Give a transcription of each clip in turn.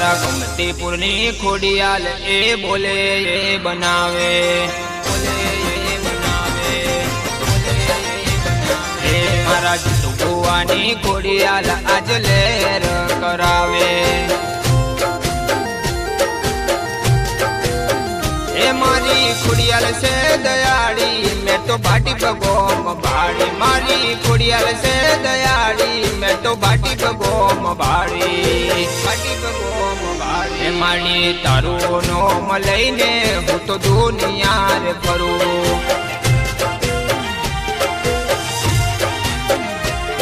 मारा गमतीपुरनी खोडियाल ए बोले ये बनावे, बोले ये बनावे, बोले ये बनावे। मारा जितुआनी खोडियाल आज लहर करावे। ए मारी खोडियाल से दयाड़ी मैं तो भाटी बगोम भाड़ी, मारी खोडियाल से दयाड़ी मैं तो भाटी बगोम भाड़ी, भाटी बगोम भाड़ी। ए मारी तारू नो मलईने हूँ तो दुनिया रे फरू।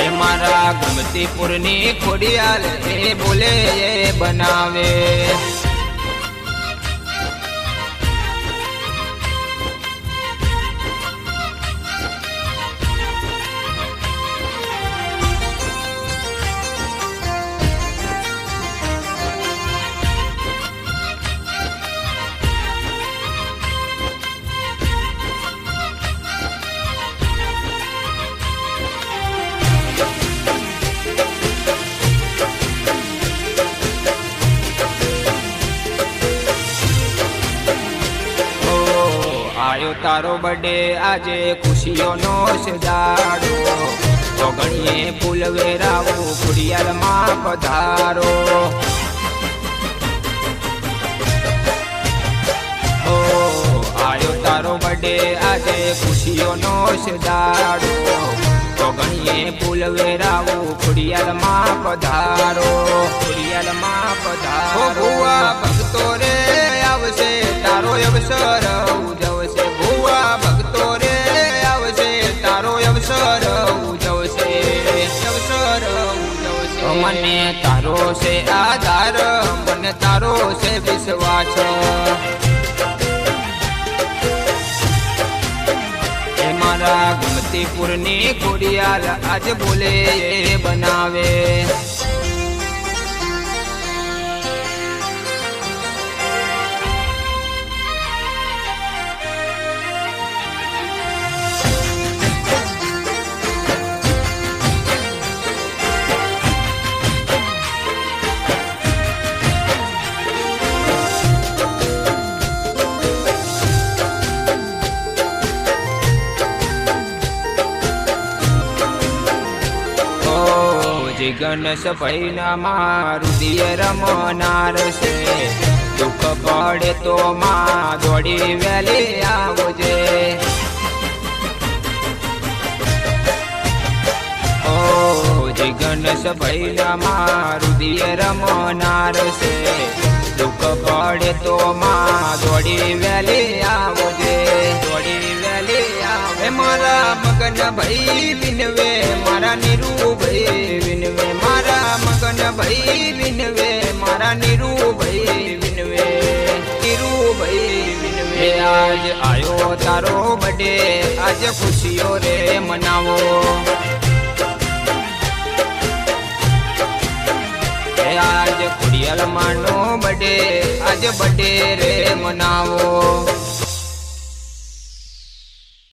ए मारा गमतीपुरनी खोडियाल ए बोले ये बनावे। आयो तारो बर्थडे आजे खुशियों नो सजाड़ो, तो गणिये फूल वेरावो खोडियाल मां पधारो। ओ आयो तारो बर्थडे आजे खुशियों नो सजाड़ो, तो गणिये फूल वेरावो खोडियाल मां पधारो, खोडियाल मां पधारो। बुआ भक्तो रे आवसे तारो अवसर उजवसे, बुआ भक्तो रे आवसे तारो अवसर उजवसे, अवसर उजवसे। मने तारो से आधार मन तारो से विश्वास। ए मारा गमतीपुरनी खोडियाल आज बोले ये बनावे। गणेश भैना मारुदिय रमनार से, दुख पड़े तो माँ दौड़ी वेली आवजे। ओ जी गणेश भैना मारुदिय रमनार से, दुख पड़े तो माँ दौड़ी वेली आवजे, दौड़ी वेली आवे। मारा मगन भाई विनवे मारा नीरू भाई विनवे, मारा मगन भाई विनवे मारा नीरू भाई विनवे, नीरू भाई विनवे। आज आयो तारो बर्थडे आज खुशियों रे मनावो। आज खोडियाल मानो बर्थडे आज बर्थडे रे मनावो।